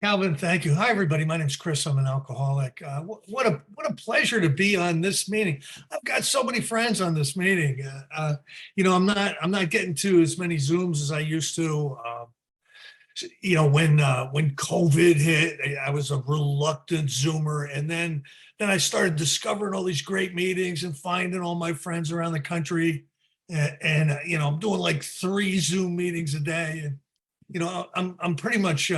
Calvin, thank you. Hi, everybody. My name's Chris. I'm an alcoholic. What a pleasure to be on this meeting. I've got so many friends on this meeting. I'm not getting to as many Zooms as I used to. When COVID hit, I was a reluctant Zoomer, and then I started discovering all these great meetings and finding all my friends around the country. I'm doing like 3 Zoom meetings a day, and I'm pretty much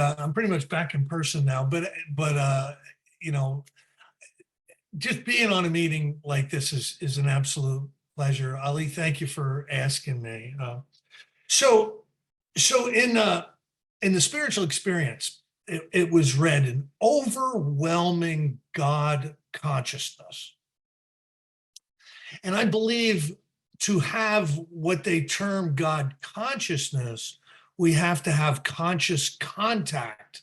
back in person now, but you know, just being on a meeting like this is an absolute pleasure. Ali, thank you for asking me. So so in the spiritual experience, it was read an overwhelming God consciousness. And I believe to have what they term God consciousness, we have to have conscious contact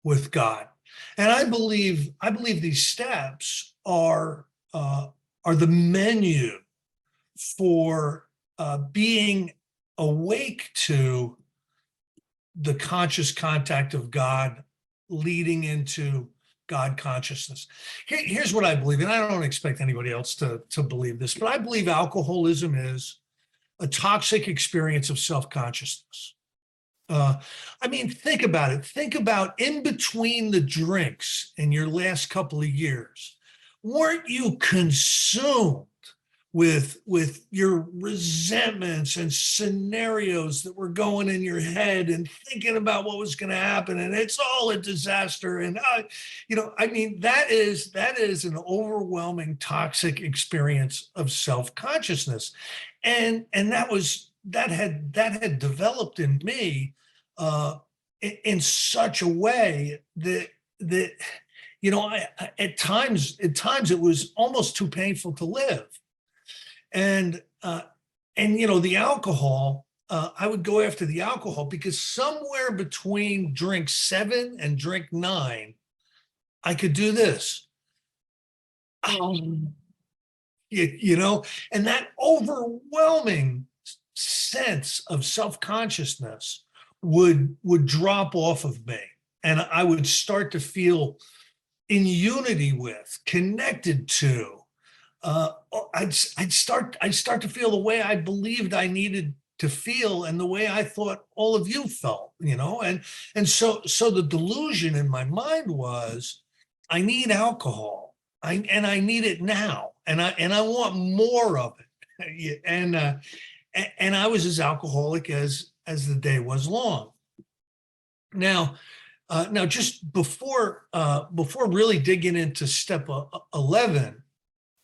with God. And I believe these steps are the menu for being awake to the conscious contact of God, leading into God consciousness. Here's what I believe, and I don't expect anybody else to believe this, but I believe alcoholism is a toxic experience of self-consciousness. Think about it. Think about in between the drinks in your last couple of years. Weren't you consumed with your resentments and scenarios that were going in your head and thinking about what was going to happen, and it's all a disaster? And that is an overwhelming toxic experience of self-consciousness, and that had developed in me in such a way that at times it was almost too painful to live. And the alcohol, I would go after the alcohol because somewhere between drink 7 and drink 9, I could do this. And that overwhelming sense of self-consciousness would drop off of me, and I would start to feel in unity with, connected to. I'd start to feel the way I believed I needed to feel, and the way I thought all of you felt, and so the delusion in my mind was, I need alcohol, I need it now, and I want more of it, and I was as alcoholic as the day was long. Now, just before really digging into step 11.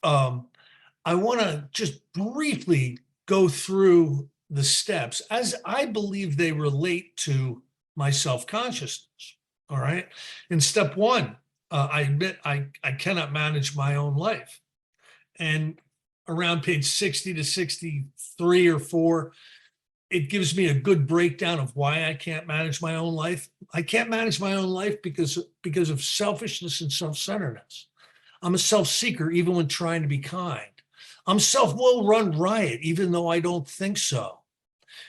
I want to just briefly go through the steps as I believe they relate to my self-consciousness. All right. In step 1, I admit I cannot manage my own life. And around page 60 to 63 or 4, it gives me a good breakdown of why I can't manage my own life. I can't manage my own life because of selfishness and self-centeredness. I'm a self-seeker even when trying to be kind. I'm self-will run riot even though I don't think so.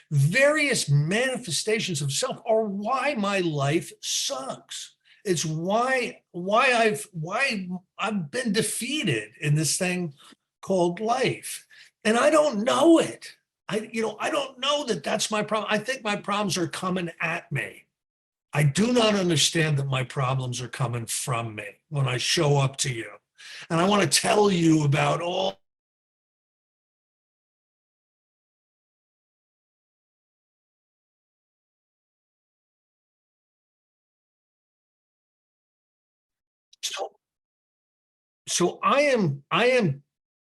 Various manifestations of self are why my life sucks. It's why I've been defeated in this thing called life. And I don't know it. I don't know that that's my problem. I think my problems are coming at me. I do not understand that my problems are coming from me when I show up to you. And I want to tell you about all. So I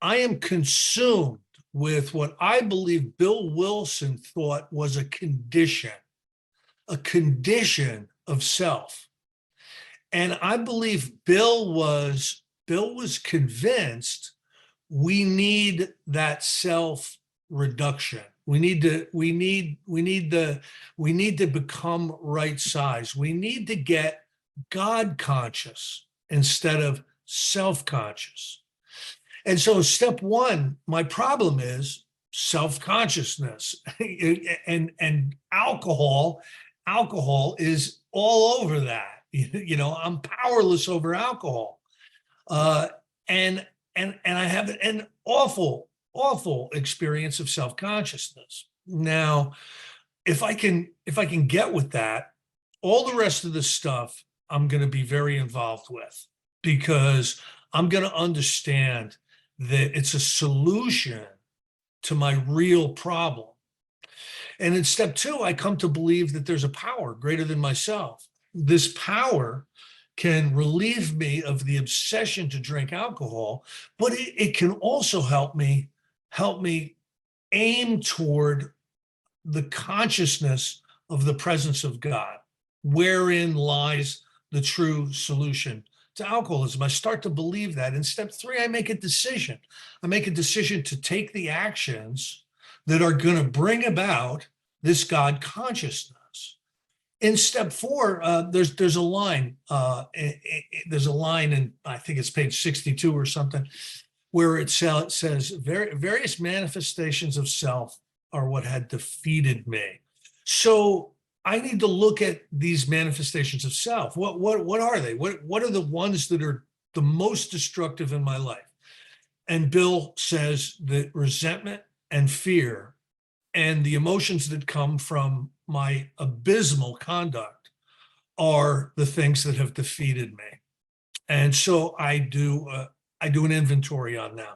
am consumed with what I believe Bill Wilson thought was a condition of self. And I believe Bill was convinced we need that self reduction. We need to become right size. We need to get God conscious instead of self-conscious. And so step 1, my problem is self-consciousness, and alcohol is all over that. You know, I'm powerless over alcohol. Uh, and I have an awful experience of self-consciousness. Now, if I can get with that, all the rest of the stuff I'm going to be very involved with, because I'm going to understand that it's a solution to my real problem. And in step two, I come to believe that there's a power greater than myself. This power can relieve me of the obsession to drink alcohol, but it can also help me aim toward the consciousness of the presence of God, wherein lies the true solution to alcoholism. I start to believe that. In step three, I make a decision. I make a decision to take the actions that are going to bring about this God consciousness. In step four, there's a line. There's a line, and I think it's page 62 or something, where it says various manifestations of self are what had defeated me. So I need to look at these manifestations of self. What are they? What are the ones that are the most destructive in my life? And Bill says that resentment and fear and the emotions that come from my abysmal conduct are the things that have defeated me. And so I do an inventory on them.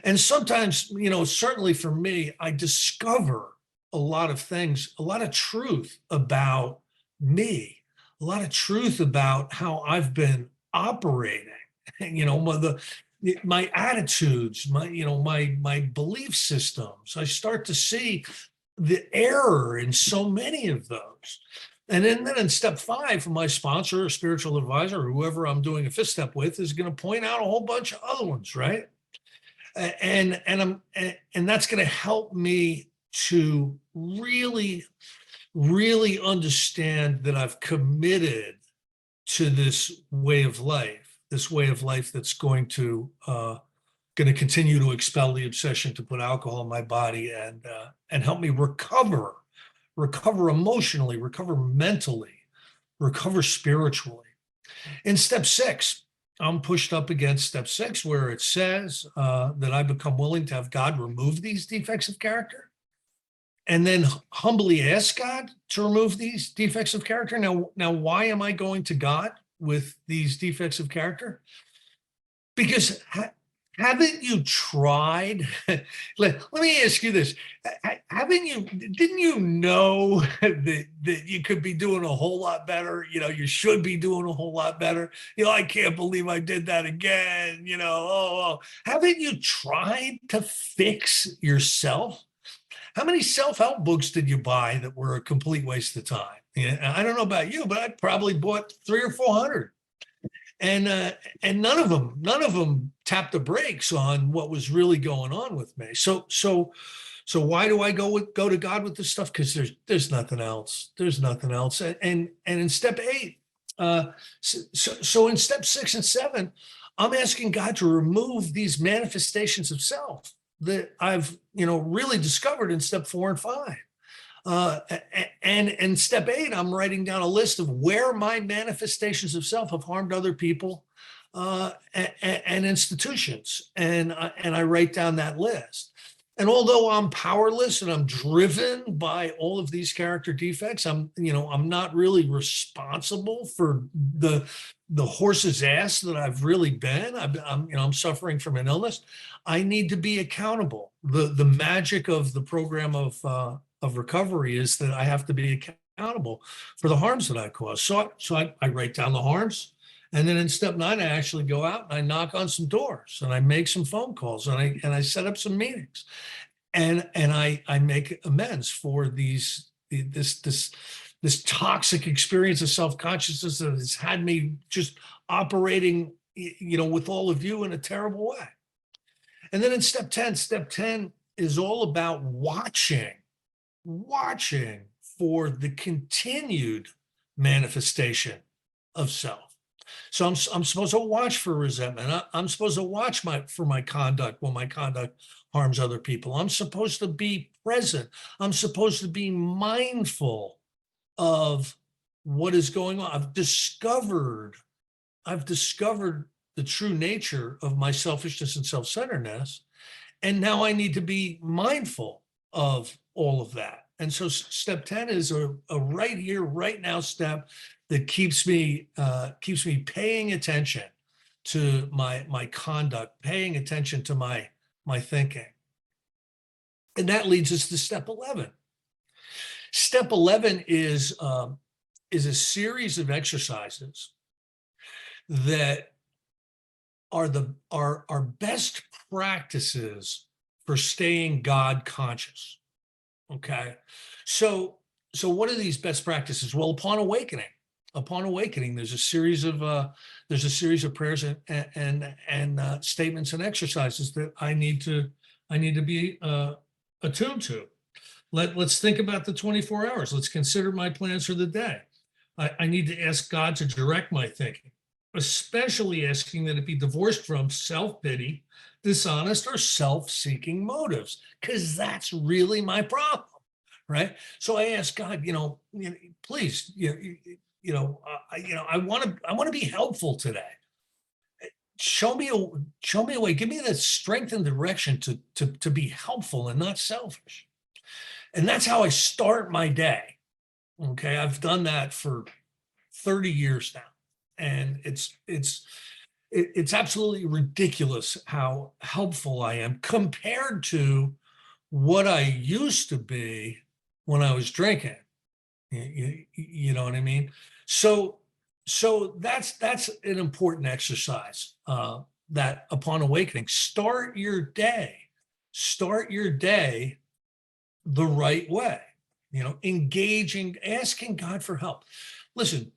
And sometimes, certainly for me, I discover a lot of things, a lot of truth about me, a lot of truth about how I've been operating, my attitudes, my belief systems. I start to see the error in so many of those. And then in step five, my sponsor or spiritual advisor, or whoever I'm doing a fifth step with, is going to point out a whole bunch of other ones, right? And that's going to help me to really understand that I've committed to this way of life that's going to continue to expel the obsession to put alcohol in my body, and help me recover emotionally, recover mentally, recover spiritually. In step six, I'm pushed up against step six, where it says that I become willing to have God remove these defects of character, and then humbly ask God to remove these defects of character. Now, why am I going to God with these defects of character? Because haven't you tried? Let me ask you this. Didn't you know that you could be doing a whole lot better? You should be doing a whole lot better. I can't believe I did that again. Haven't you tried to fix yourself? How many self-help books did you buy that were a complete waste of time? I don't know about you, but I probably bought 300 or 400. And none of them tapped the brakes on what was really going on with me. So why do I go to God with this stuff? Because there's nothing else. There's nothing else. And in step eight, so in step 6 and 7, I'm asking God to remove these manifestations of self that I've really discovered in step 4 and 5. And in step 8, I'm writing down a list of where my manifestations of self have harmed other people and institutions, and I write down that list. And although I'm powerless and I'm driven by all of these character defects, I'm not really responsible for the horse's ass that I've really been. I'm suffering from an illness. I need to be accountable. The magic of the program of recovery is that I have to be accountable for the harms that I cause. So I write down the harms. And then in step 9, I actually go out and I knock on some doors and I make some phone calls and I set up some meetings, and I make amends for this toxic experience of self-consciousness that has had me just operating, with all of you in a terrible way. And then in step 10 is all about watching for the continued manifestation of self. So I'm supposed to watch for resentment. I'm supposed to watch for my conduct when my conduct harms other people. I'm supposed to be present. I'm supposed to be mindful of what is going on. I've discovered the true nature of my selfishness and self-centeredness. And now I need to be mindful of all of that. And so step 10 is a right here, right now step that keeps me paying attention to my conduct, paying attention to my thinking. And that leads us to step 11. Step 11 is a series of exercises that are best practices for staying God conscious. Okay. So what are these best practices? Well, upon awakening, there's a series of prayers and statements and exercises that I need to be attuned to. Let's think about the 24 hours. Let's consider my plans for the day. I need to ask God to direct my thinking, especially asking that it be divorced from self-pity, dishonest, or self-seeking motives, because that's really my problem, right? So I ask God, please, I want to be helpful today. Show me a way. Give me the strength and direction to be helpful and not selfish. And that's how I start my day. Okay, I've done that for 30 years now, and it's absolutely ridiculous how helpful I am compared to what I used to be when I was drinking. You know what I mean? So that's an important exercise, that upon awakening, start your day the right way, engaging, asking God for help. Listen,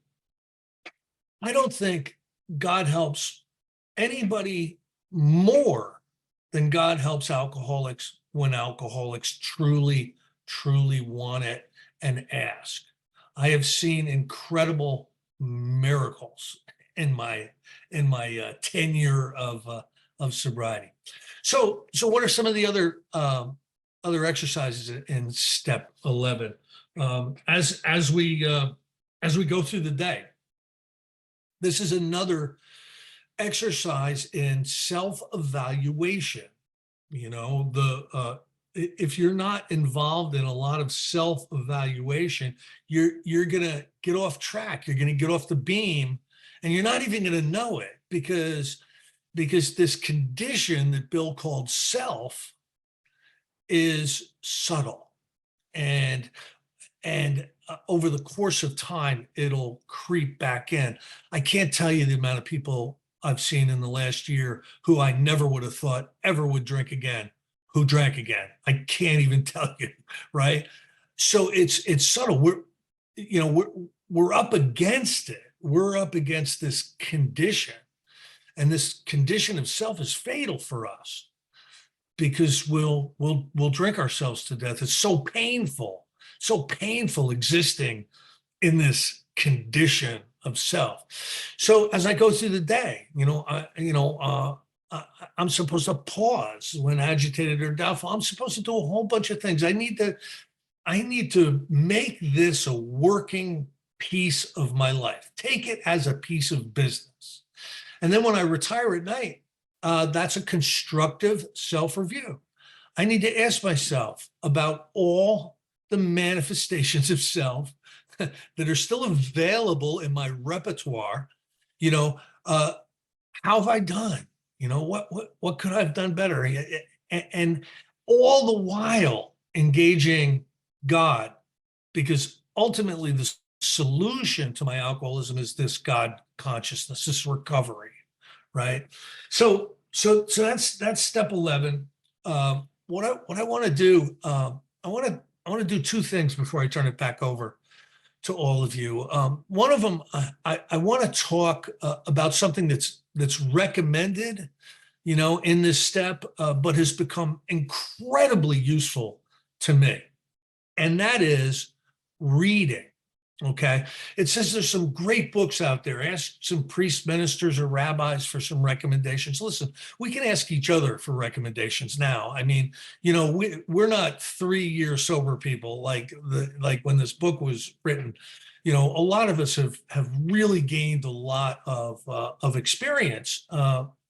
I don't think God helps anybody more than God helps alcoholics when alcoholics truly, truly want it and ask. I have seen incredible miracles in my tenure of sobriety. So what are some of the other exercises in step 11? As we go through the day, this is another exercise in self-evaluation. If you're not involved in a lot of self-evaluation, you're gonna get off track. You're gonna get off the beam, and you're not even gonna know it because this condition that Bill called self is subtle, and over the course of time, it'll creep back in. I can't tell you the amount of people I've seen in the last year who I never would have thought ever would drink again, who drank again. I can't even tell you, right? So it's subtle. We're up against it. We're up against this condition, and this condition of self is fatal for us because we'll drink ourselves to death. It's so painful existing in this condition of self. So as I go through the day, I'm supposed to pause when agitated or doubtful. I'm supposed to do a whole bunch of things. I need to make this a working piece of my life. Take it as a piece of business. And then when I retire at night, that's a constructive self-review. I need to ask myself about all the manifestations of self that are still available in my repertoire. How have I done? What could I have done better? And all the while engaging God, because ultimately the solution to my alcoholism is this God consciousness, this recovery, right? So that's step 11. What I want to do, I want to do two things before I turn it back over to all of you. One of them, I want to talk about something that's recommended, in this step, but has become incredibly useful to me, and that is reading. Okay. It says there's some great books out there. Ask some priests, ministers, or rabbis for some recommendations. Listen, we can ask each other for recommendations now. I mean, we're not 3 year sober people like when this book was written. A lot of us have really gained a lot of experience,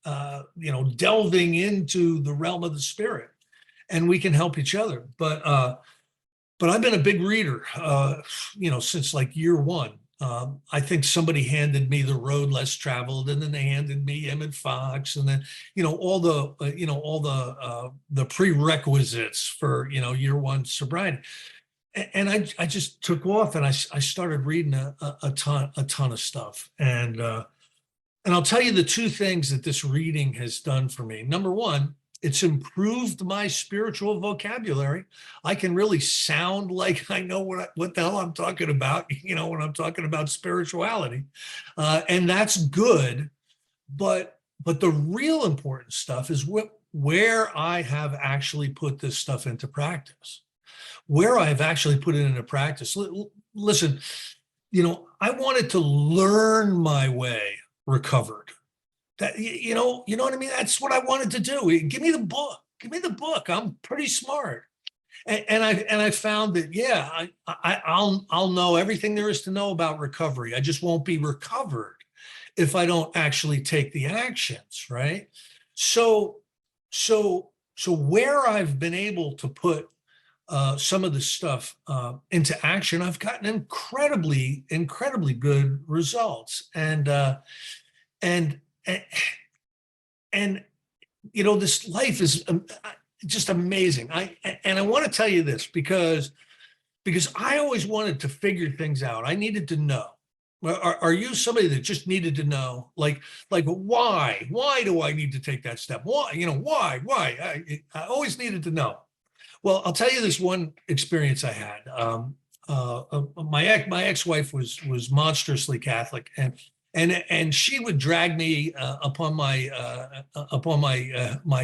delving into the realm of the spirit, and we can help each other. But I've been a big reader, since like year one. I think somebody handed me The Road Less Traveled, and then they handed me Emmett Fox, and then all the prerequisites for year one sobriety. And I just took off, and I started reading a ton of stuff, and I'll tell you the two things that this reading has done for me. Number one, it's improved my spiritual vocabulary. I can really sound like I know what the hell I'm talking about, when I'm talking about spirituality. And that's good. But the real important stuff is where I have actually put this stuff into practice, where I've actually put it into practice. Listen, I wanted to learn my way recovered. That you know what I mean? That's what I wanted to do. Give me the book. Give me the book. I'm pretty smart. And I found that, yeah, I'll know everything there is to know about recovery. I just won't be recovered if I don't actually take the actions, right? So so where I've been able to put some of the stuff into action, I've gotten incredibly good results. And and and this life is just amazing. I want to tell you this because I always wanted to figure things out. I needed to know. Are you somebody that just needed to know, like why do I need to take that step? Why? I always needed to know. Well, I'll tell you this one experience I had. My ex-wife was monstrously Catholic, and she would drag me my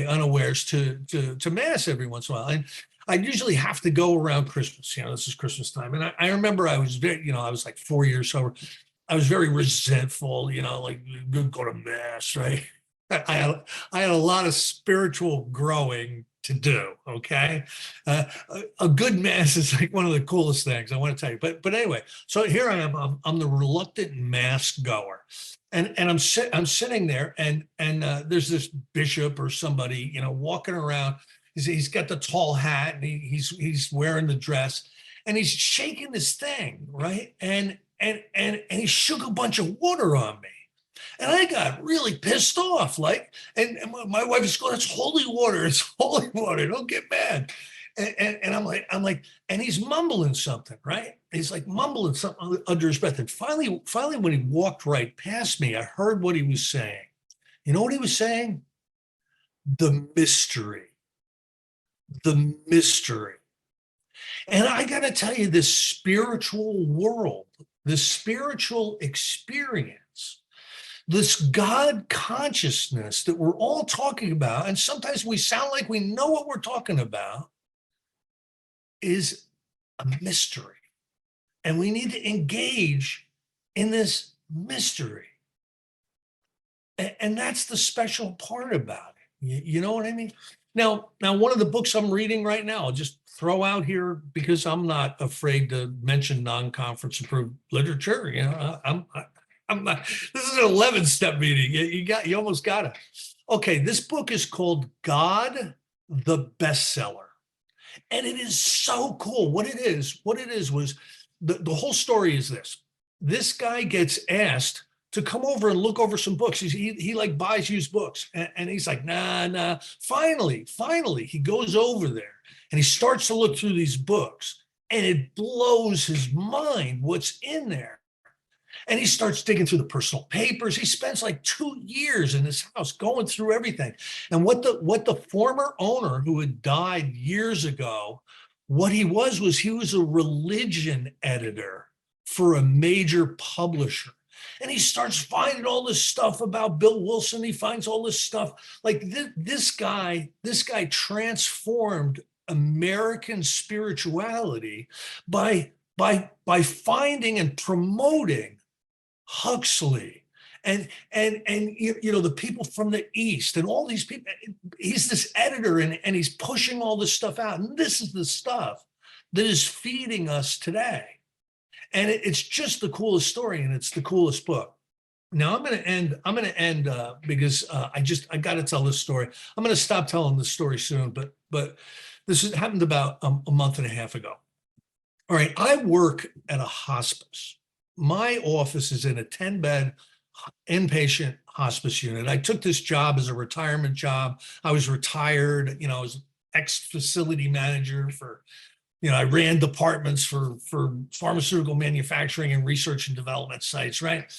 unawares to mass every once in a while. And I'd usually have to go around Christmas. This is Christmas time, and I remember I was I was like 4 years sober. I was very resentful. Like, go to mass, right? I had a lot of spiritual growing to do. Okay, a good mass is like one of the coolest things I want to tell you. But anyway, so here I am. I'm the reluctant mass goer, and I'm sitting there, and there's this bishop or somebody walking around. He's got the tall hat, and he's wearing the dress, and he's shaking this thing, right? And he shook a bunch of water on me. And I got really pissed off, and my wife is going, "It's holy water. It's holy water. Don't get mad." And I'm like, and he's mumbling something, right? He's like mumbling something under his breath. And finally, when he walked right past me, I heard what he was saying. You know what he was saying? The mystery, the mystery. And I got to tell you, this spiritual world, this spiritual experience, this God consciousness that we're all talking about, and sometimes we sound like we know what we're talking about, is a mystery. And we need to engage in this mystery. And that's the special part about it. You know what I mean? Now, one of the books I'm reading right now, I'll just throw out here because I'm not afraid to mention non-conference approved literature. I'm not. This is an 11-step meeting. You almost got it. Okay, this book is called God, the Bestseller, and it is so cool. What it is was the whole story is this. This guy gets asked to come over and look over some books. He like buys used books, and he's like, nah. Finally, he goes over there and he starts to look through these books, and it blows his mind what's in there. And he starts digging through the personal papers. He spends like 2 years in his house going through everything. And what the former owner, who had died years ago, what he was he was a religion editor for a major publisher. And he starts finding all this stuff about Bill Wilson. He finds all this stuff. Like this guy transformed American spirituality by by finding and promoting Huxley and you know, the people from the East and all these people. He's this editor, and he's pushing all this stuff out. And this is the stuff that is feeding us today. And it's just the coolest story, and it's the coolest book. Now I'm going to end because I got to tell this story. I'm going to stop telling this story soon, but happened about a month and a half ago. All right, I work at a hospice. My office is in a 10-bed inpatient hospice unit. I took this job as a retirement job. I was retired, you know, I was ex-facility manager for, you know, I ran departments for pharmaceutical manufacturing and research and development sites, right?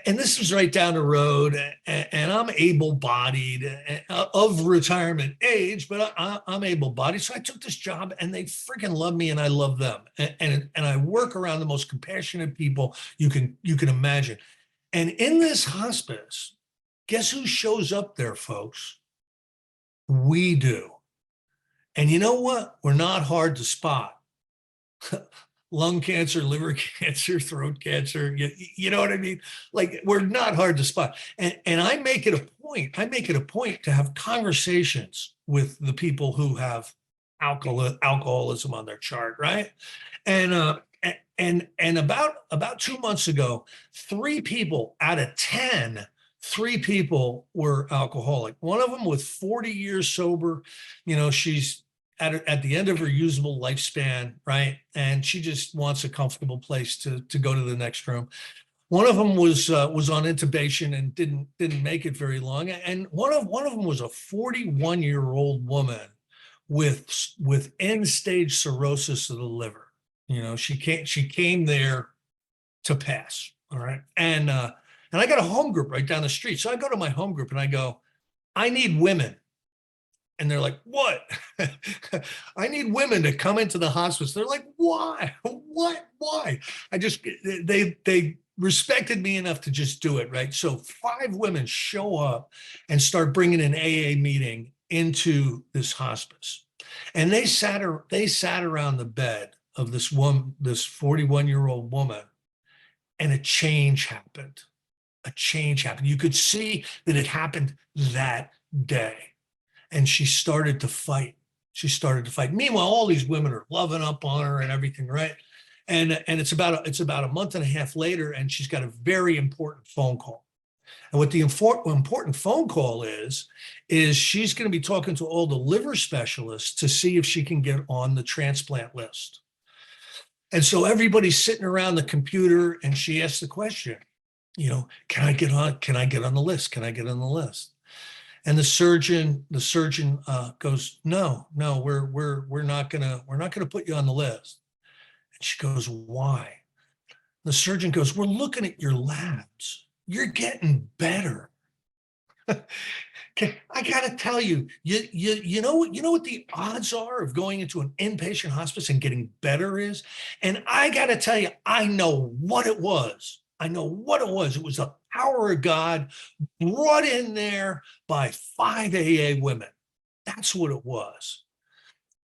And this was right down the road, and I'm able-bodied, of retirement age, but I'm able-bodied. So I took this job, and they freaking love me, and I love them. And I work around the most compassionate people you can imagine. And in this hospice, guess who shows up there, folks? We do. And you know what? We're not hard to spot. Lung cancer, liver cancer, throat cancer, you know what I mean? Like, we're not hard to spot. And I make it a point to have conversations with the people who have alcoholism on their chart, right? And about 2 months ago, 3 people out of 10, 3 people were alcoholic. One of them was 40 years sober. You know, she's at the end of her usable lifespan, right? And she just wants a comfortable place to go to the next room. One of them was on intubation and didn't make it very long. And one of them was a 41-year-old woman with end-stage cirrhosis of the liver. You know, she came there to pass. All right. And I got a home group right down the street. So I go to my home group and I go, I need women. And they're like, what? I need women to come into the hospice. They're like, why? What? Why? They respected me enough to just do it, right? So 5 women show up and start bringing an AA meeting into this hospice. And they sat around the bed of this 41-year-old woman, and a change happened. A change happened. You could see that it happened that day. And she started to fight. Meanwhile, all these women are loving up on her and everything, right? And it's about a month and a half later, and she's got a very important phone call. And what the important phone call is she's going to be talking to all the liver specialists to see if she can get on the transplant list. And so everybody's sitting around the computer, and she asks the question, you know, can I get on the list? Can I get on the list? And the surgeon goes, no, we're not gonna put you on the list. And she goes, why? The surgeon goes, we're looking at your labs. You're getting better. I gotta tell you, you know what the odds are of going into an inpatient hospice and getting better is? And I gotta tell you, I know what it was. It was the power of God brought in there by 5 AA women. That's what it was.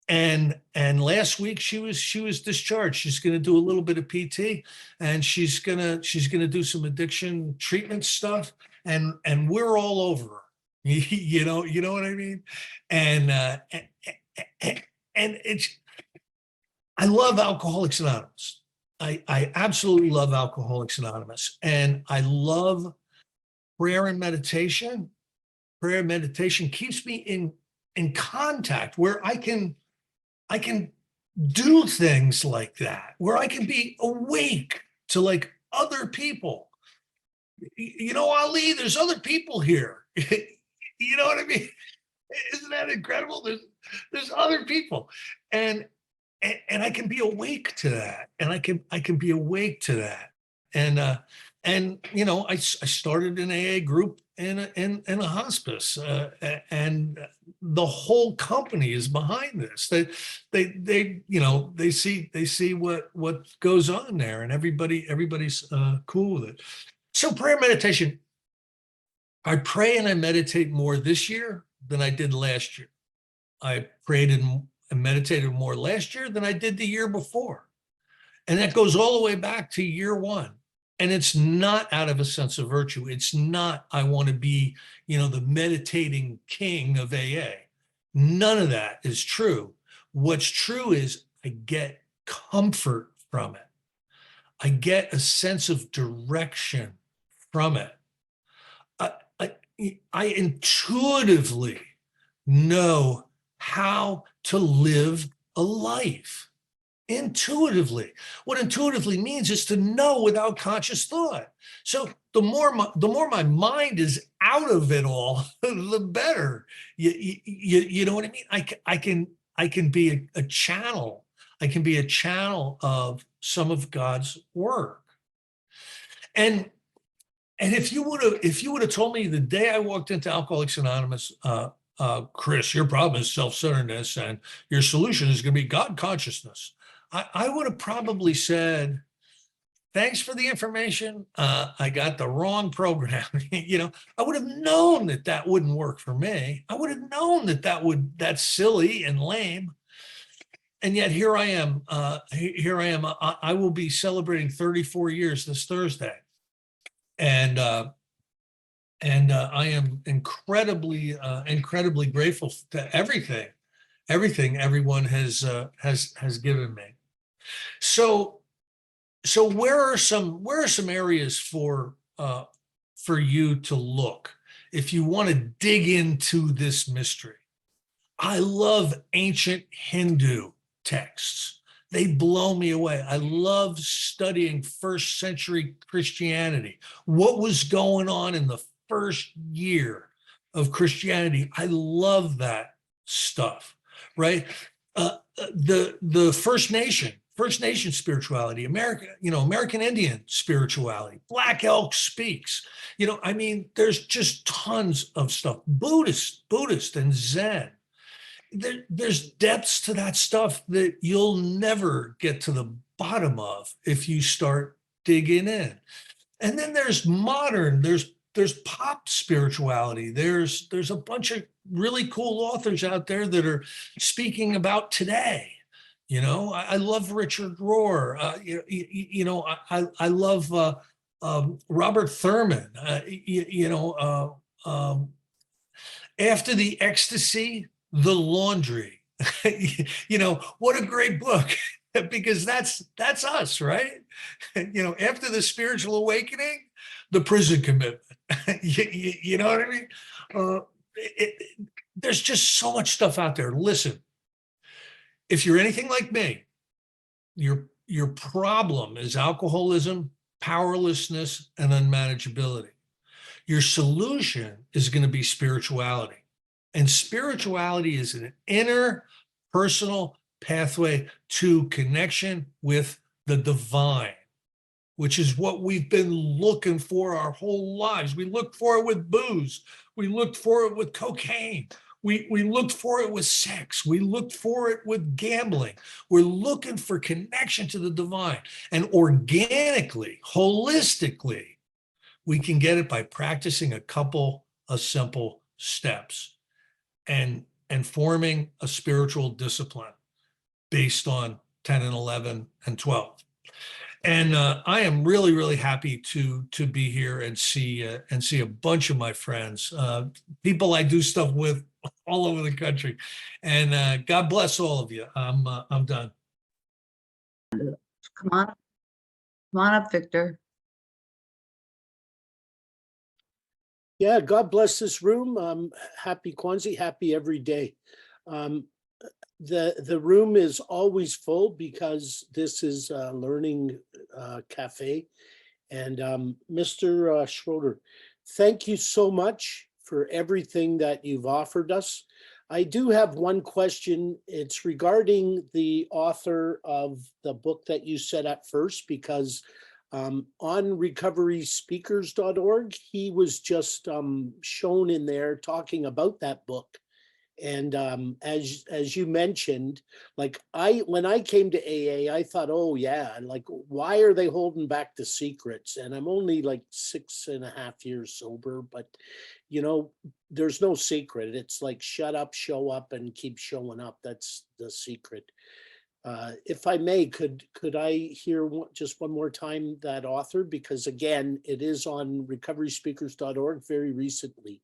And last week she was discharged. She's going to do a little bit of PT, and she's going to do some addiction treatment stuff, and we're all over her. You know what I mean? And it's, I love Alcoholics Anonymous. I absolutely love Alcoholics Anonymous, and I love prayer and meditation. Prayer and meditation keeps me in contact where I can do things like that, where I can be awake to like other people. You know, Ali, there's other people here. You know what I mean? Isn't that incredible? There's other people, and I can be awake to that, and I can be awake to that, and you know, I started an AA group in a hospice, and the whole company is behind this. They you know, they see what goes on there, and everybody's cool with it. So prayer meditation, I pray and I meditate more this year than I did last year. I prayed and meditated more last year than I did the year before. And that goes all the way back to year one. And it's not out of a sense of virtue. It's not, I want to be, the meditating king of AA. None of that is true. What's true is I get comfort from it. I get a sense of direction from it. I, I, I intuitively know how to live a life intuitively. What intuitively means is to know without conscious thought. So the more my mind is out of it all, the better. You know what I mean? I can be a channel. I can be a channel of some of God's work. And if you would have told me the day I walked into Alcoholics Anonymous, Chris, your problem is self-centeredness and your solution is going to be God consciousness, I would have probably said, thanks for the information. I got the wrong program. I would have known that wouldn't work for me. I would have known that's silly and lame. And yet here I am. I will be celebrating 34 years this Thursday. And I am incredibly grateful to everything everyone has given me. So where are some areas for you to look if you want to dig into this mystery? I love ancient Hindu texts. They blow me away. I love studying first century Christianity. What was going on in the first year of Christianity? I love that stuff, right? The First Nation spirituality, American Indian spirituality, Black Elk Speaks. There's just tons of stuff. Buddhist and Zen. There's depths to that stuff that you'll never get to the bottom of if you start digging in. And then there's modern, there's pop spirituality. There's a bunch of really cool authors out there that are speaking about today. I love Richard Rohr. I love Robert Thurman. After the Ecstasy, The Laundry. What a great book. Because that's us, right? After the spiritual awakening, the prison commitment. You know what I mean? There's just so much stuff out there. Listen, if you're anything like me, your problem is alcoholism, powerlessness, and unmanageability. Your solution is going to be spirituality. And spirituality is an inner personal pathway to connection with the divine, which is what we've been looking for our whole lives. We looked for it with booze. We looked for it with cocaine. We looked for it with sex. We looked for it with gambling. We're looking for connection to the divine. And organically, holistically, we can get it by practicing a couple of simple steps and forming a spiritual discipline based on 10 and 11 and 12. And I am really, really happy to be here and see a bunch of my friends, people I do stuff with all over the country. And God bless all of you. I'm done. Come on up, Victor. Yeah, God bless this room. Happy Kwanzaa, happy every day. The room is always full because this is a learning cafe. And Mr. Schroeder, thank you so much for everything that you've offered us. I do have one question. It's regarding the author of the book that you said at first, because on recoveryspeakers.org, he was just shown in there talking about that book. And as you mentioned, like when I came to AA, I thought, oh yeah, like why are they holding back the secrets? And I'm only like 6.5 years sober, but there's no secret. It's like shut up, show up, and keep showing up. That's the secret. If I may, could I hear just one more time that author? Because again, it is on recoveryspeakers.org very recently.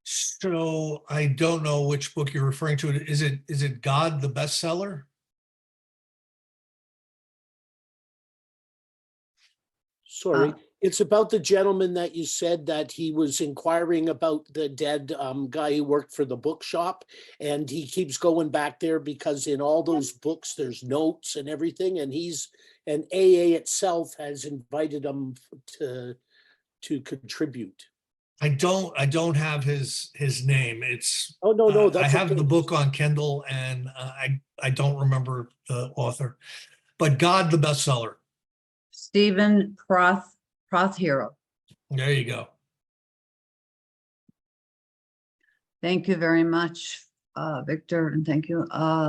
So I don't know which book you're referring to. Is it God the Bestseller? Sorry, Uh, it's about the gentleman that you said that he was inquiring about the dead guy who worked for the bookshop, and he keeps going back there because in all those books there's notes and everything, and AA itself has invited him to contribute. I don't have his name. It's Oh, no, I that's have okay. the book on Kindle, and I don't remember the author, but God the Bestseller. Stephen Prothero. There you go. Thank you very much, Victor, and thank you.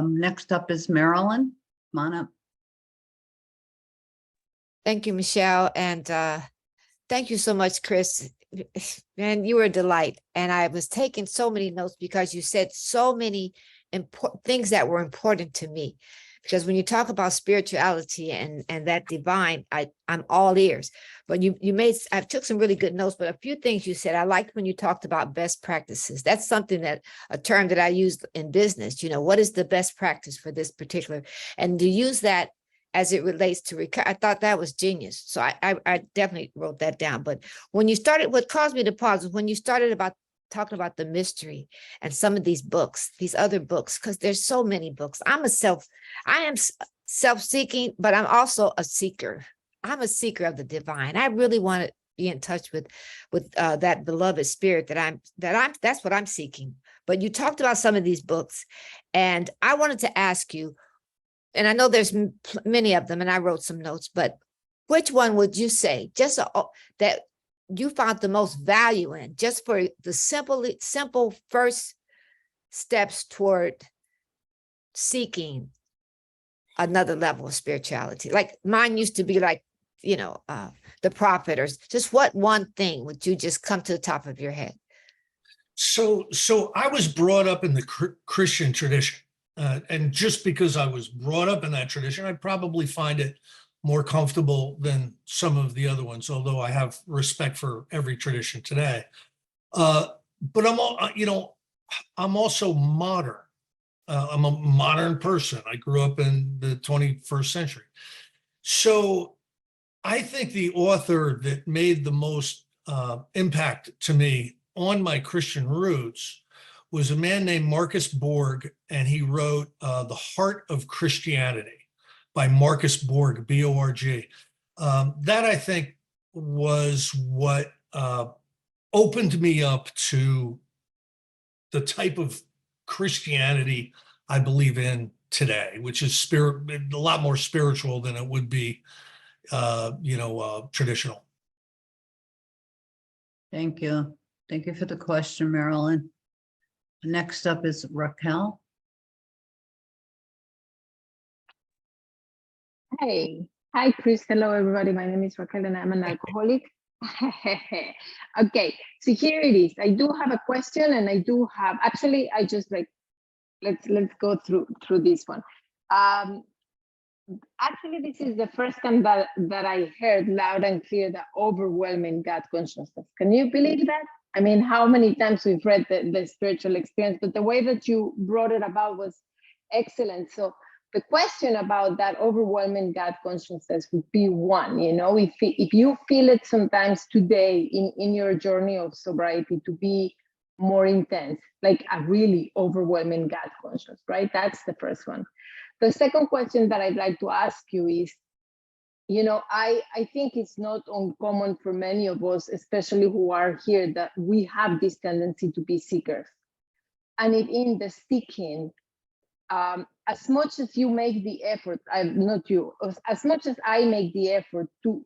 Next up is Marilyn. Come on up. Thank you, Michelle. And thank you so much, Chris. Man, you were a delight. And I was taking so many notes because you said so many important things that were important to me. Because when you talk about spirituality and that divine, I'm all ears. But I took some really good notes, but a few things you said, I liked when you talked about best practices. That's something a term that I use in business. What is the best practice for this particular, and to use that as it relates to recovery. I thought that was genius. So I definitely wrote that down. But when you started, what caused me to pause was when you started talking about the mystery and some of these books, these other books, because there's so many books. I am self-seeking, but I'm also a seeker. I'm a seeker of the divine. I really want to be in touch with that beloved spirit that's what I'm seeking. But you talked about some of these books, and I wanted to ask you, and I know there's many of them, and I wrote some notes, but which one would you say that you found the most value in, just for the simple first steps toward seeking another level of spirituality? Like mine used to be like, the prophet, or just what one thing would you just come to the top of your head? So I was brought up in the Christian tradition. And just because I was brought up in that tradition, I probably find it more comfortable than some of the other ones, although I have respect for every tradition today. But I'm also modern. I'm a modern person. I grew up in the 21st century. So I think the author that made the most impact to me on my Christian roots was a man named Marcus Borg, and he wrote The Heart of Christianity by Marcus Borg, B-O-R-G. That, I think, was what opened me up to the type of Christianity I believe in today, which is a lot more spiritual than it would be, traditional. Thank you. Thank you for the question, Marilyn. Next up is Raquel. Hey, hi, Chris. Hello, everybody. My name is Raquel, and I'm an alcoholic. Okay, so here it is. I do have a question, and I do have actually. I just let's go through this one. Actually, this is the first time that I heard loud and clear the overwhelming God consciousness. Can you believe that? I mean, how many times we've read the spiritual experience, but the way that you brought it about was excellent. So the question about that overwhelming God consciousness would be one, if you feel it sometimes today in your journey of sobriety to be more intense, like a really overwhelming God consciousness, right? That's the first one. The second question that I'd like to ask you is, I think it's not uncommon for many of us, especially who are here, that we have this tendency to be seekers. And in the seeking, as much as you make the effort, not you, as much as I make the effort to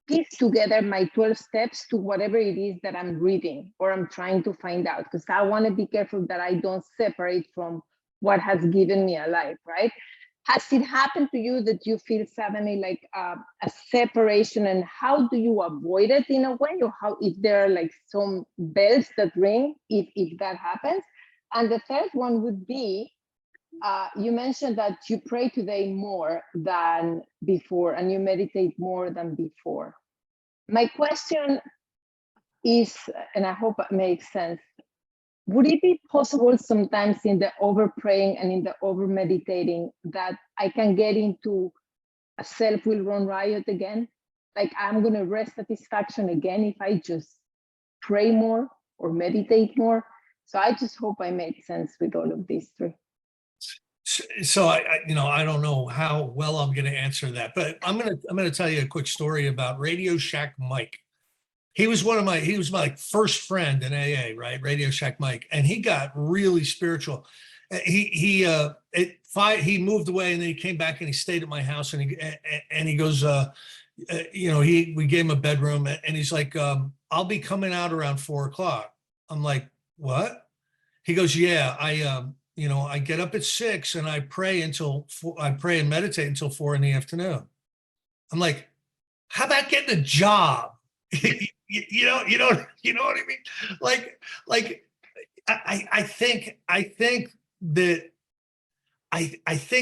piece together my 12 steps to whatever it is that I'm reading or I'm trying to find out, because I want to be careful that I don't separate from what has given me a life, right? Has it happened to you that you feel suddenly like a separation, and how do you avoid it in a way, or how, if there are like some bells that ring if that happens? And the third one would be, you mentioned that you pray today more than before and you meditate more than before. My question is, and I hope it makes sense, would it be possible sometimes in the over praying and in the over meditating that I can get into a self will run riot again? Like I'm going to rest satisfaction again if I just pray more or meditate more. So I just hope I make sense with all of these three. So I don't know how well I'm going to answer that, but I'm going to tell you a quick story about Radio Shack Mike. He was my first friend in AA, right? Radio Shack Mike, and he got really spiritual. He moved away, and then he came back and he stayed at my house, and he goes, we gave him a bedroom, and he's like, I'll be coming out around 4:00. I'm like, what? He goes, yeah, I get up at 6 and I pray and meditate until 4 p.m. I'm like, how about getting a job? you know what I mean? Like I think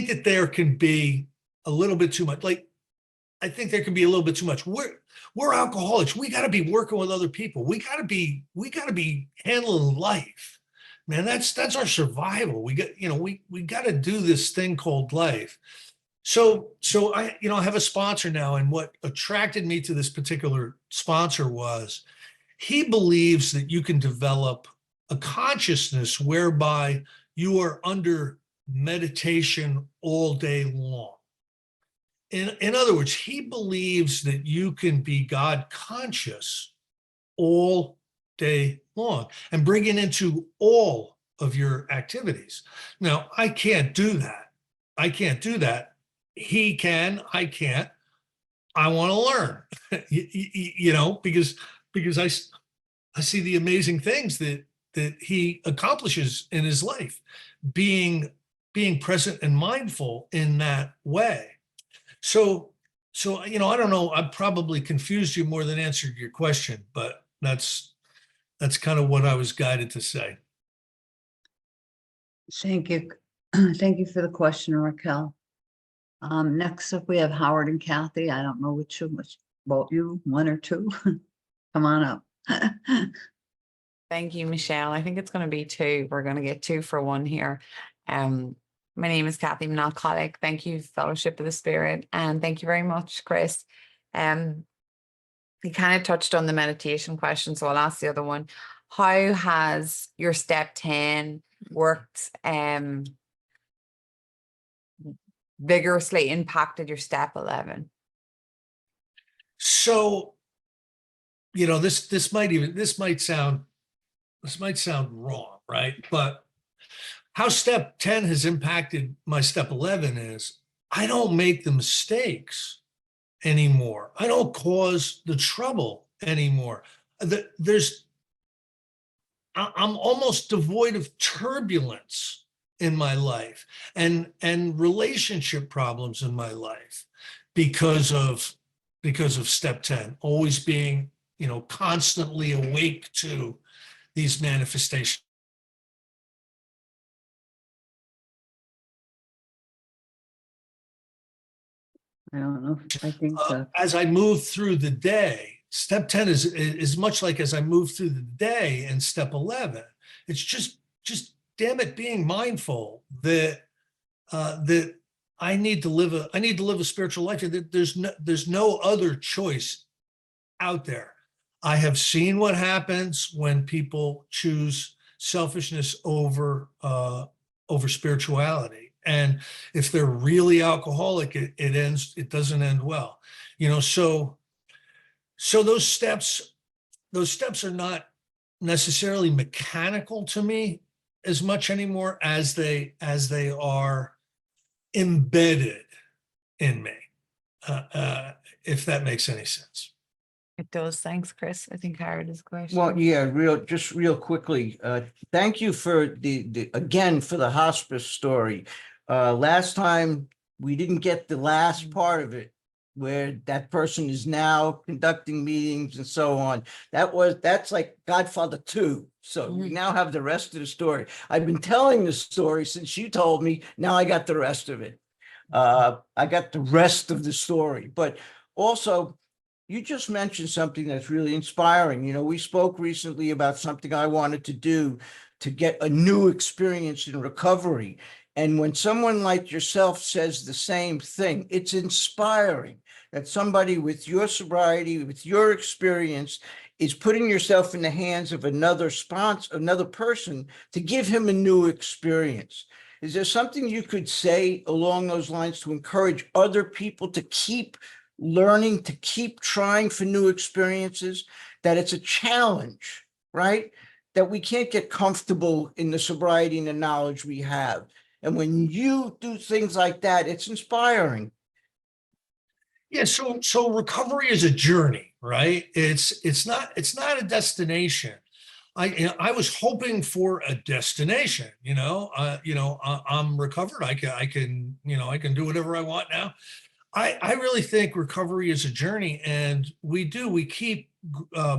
that there can be a little bit too much. Like, I think there can be a little bit too much. We're alcoholics. We got to be working with other people. We got to be handling life. Man, that's our survival. We got to do this thing called life. So I have a sponsor now, and what attracted me to this particular sponsor was he believes that you can develop a consciousness whereby you are under meditation all day long. In other words, he believes that you can be God conscious all day long and bring it into all of your activities. Now, I can't do that. He can, I can't. I want to learn, because I see the amazing things that he accomplishes in his life, being present and mindful in that way. So I don't know. I probably confused you more than answered your question, but that's kind of what I was guided to say. Thank you. Thank you for the question, Raquel. Next up, we have Howard and Kathy. I don't know which both you, one or two. Come on up. Thank you, Michelle. I think it's going to be two. We're going to get 2 for 1 here. My name is Kathy. I'm an alcoholic. Thank you, Fellowship of the Spirit. And thank you very much, Chris. You kind of touched on the meditation question, so I'll ask the other one. How has your step 10 worked vigorously impacted your step 11? So, this might sound wrong, right? But how step 10 has impacted my step 11 is I don't make the mistakes anymore. I don't cause the trouble anymore. I'm almost devoid of turbulence in my life and relationship problems in my life because of step 10, always being, constantly awake to these manifestations. I don't know. I think As I move through the day, step 10 is much like as I move through the day in step 11. It's just damn it, being mindful that I need to live a spiritual life. There's no other choice out there. I have seen what happens when people choose selfishness over spirituality. And if they're really alcoholic, it doesn't end well. So those steps are not necessarily mechanical to me as much anymore as they are embedded in me, if that makes any sense. It does. Thanks, Chris. I think Howard is a question. Well, yeah, real quickly. Thank you for again for the hospice story. Last time we didn't get the last part of it, where that person is now conducting meetings and so on. That's like Godfather 2. So we now have the rest of the story. I've been telling the story since you told me. Now I got the rest of it. I got the rest of the story. But also, you just mentioned something that's really inspiring. You know, we spoke recently about something I wanted to do to get a new experience in recovery. And when someone like yourself says the same thing, it's inspiring that somebody with your sobriety, with your experience, is putting yourself in the hands of another sponsor, another person, to give him a new experience. Is there something you could say along those lines to encourage other people to keep learning, to keep trying for new experiences, that it's a challenge, right? That we can't get comfortable in the sobriety and the knowledge we have. And when you do things like that, it's inspiring. Yeah, so recovery is a journey, right? It's not a destination. I was hoping for a destination, I'm recovered. I can I can do whatever I want now. I really think recovery is a journey, and we keep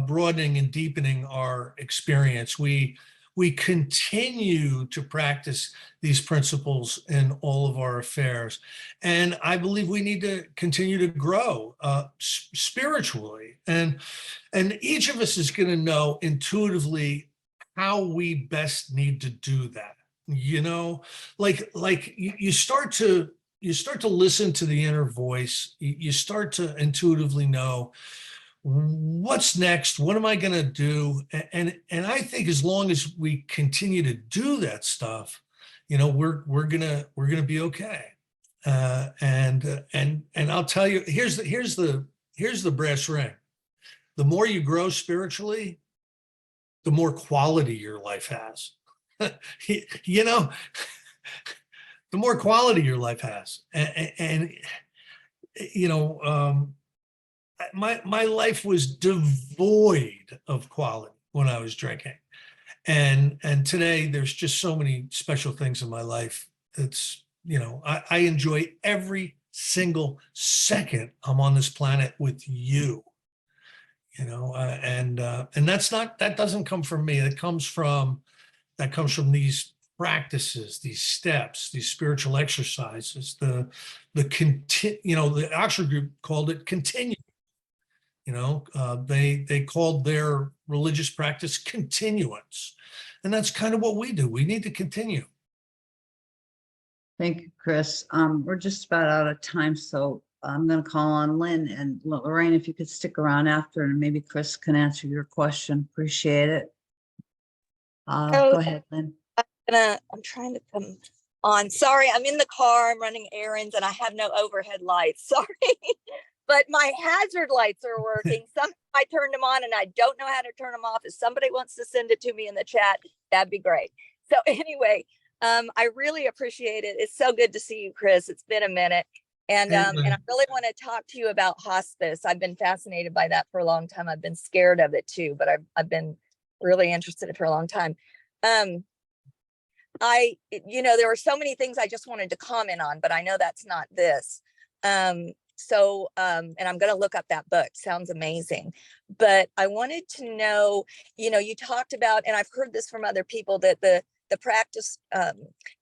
broadening and deepening our experience. We continue to practice these principles in all of our affairs, and I believe we need to continue to grow spiritually, and each of us is going to know intuitively how we best need to do that. Like you start to listen to the inner voice. You start to intuitively know what's next. What am I going to do? And I think as long as we continue to do that stuff, we're gonna be okay. And I'll tell you, here's the brass ring. The more you grow spiritually, the more quality your life has. The more quality your life has. And my life was devoid of quality when I was drinking. And today there's just so many special things in my life. It's, I enjoy every single second I'm on this planet with you. And that doesn't come from me. It comes from these practices, these steps, these spiritual exercises. The Oxford group called it continue. They called their religious practice continuance, and that's kind of what we do. We need to continue. Thank you, Chris. We're just about out of time, so I'm going to call on Lynn and Lorraine, if you could stick around after, and maybe Chris can answer your question. Appreciate it. Go ahead, Lynn. I'm trying to come on. Sorry, I'm in the car. I'm running errands and I have no overhead lights. Sorry, but my hazard lights are working. Some I turned them on and I don't know how to turn them off. If somebody wants to send it to me in the chat, that'd be great. So anyway, I really appreciate it. It's so good to see you, Chris. It's been a minute. And I really want to talk to you about hospice. I've been fascinated by that for a long time. I've been scared of it too, but I've been really interested in it for a long time. There were so many things I just wanted to comment on, but I know that's not this. And I'm going to look up that book. Sounds amazing. But I wanted to know, you talked about, and I've heard this from other people, that the practice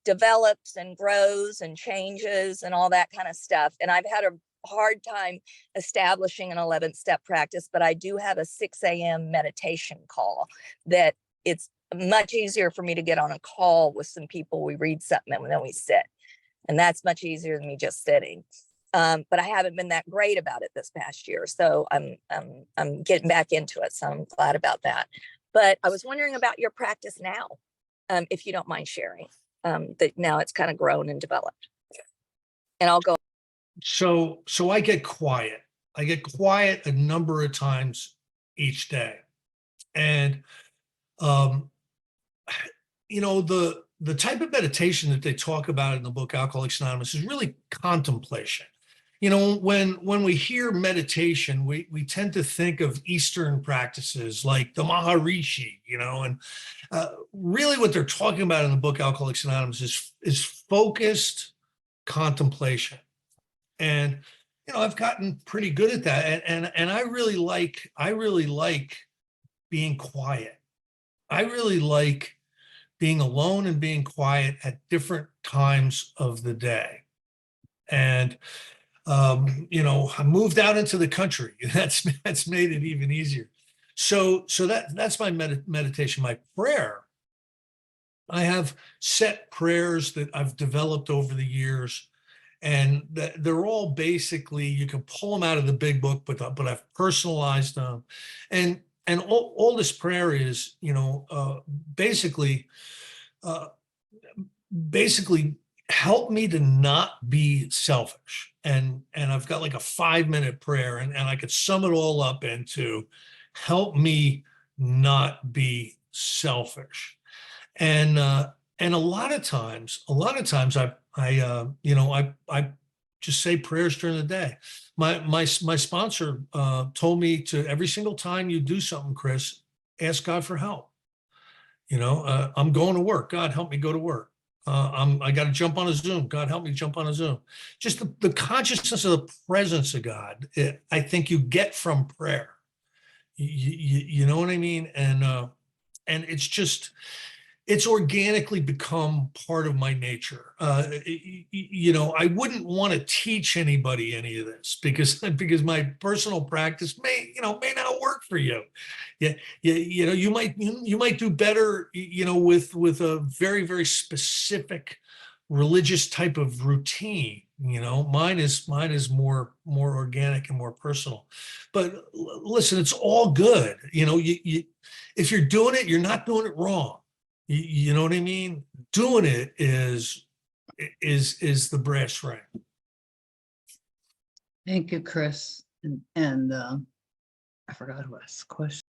develops and grows and changes and all that kind of stuff. And I've had a hard time establishing an 11th step practice, but I do have a 6 a.m. meditation call that it's much easier for me to get on a call with some people. We read something and then we sit, and that's much easier than me just sitting. But I haven't been that great about it this past year. So I'm getting back into it. So I'm glad about that. But I was wondering about your practice now, if you don't mind sharing, that now it's kind of grown and developed. And I'll go. So I get quiet. I get quiet a number of times each day. And, the type of meditation that they talk about in the book Alcoholics Anonymous is really contemplation. When we hear meditation, we tend to think of Eastern practices like the Maharishi, and really what they're talking about in the book Alcoholics Anonymous is focused contemplation. And I've gotten pretty good at that. And I really like being quiet. I really like being alone and being quiet at different times of the day. And I moved out into the country. That's made it even easier. So that's my meditation. My prayer, I have set prayers that I've developed over the years, and they're all basically, you can pull them out of the big book, but I've personalized them. And all this prayer is, basically uh, basically help me to not be selfish. And I've got like a 5-minute prayer, and I could sum it all up into help me not be selfish. And a lot of times I just say prayers during the day. My sponsor told me to, every single time you do something, Chris, ask God for help. I'm going to work. God, help me go to work. I got to jump on a Zoom. God, help me jump on a Zoom. Just the consciousness of the presence of God, I think you get from prayer. You know what I mean? And it's organically become part of my nature. I wouldn't want to teach anybody any of this because my personal practice may not work for you. Yeah, you might do better, with a very, very specific religious type of routine. Mine is more organic and more personal. But listen, it's all good. If you're doing it, you're not doing it wrong. You know what I mean? Doing it is the brass ring. Thank you, Chris. And I forgot who asked the question.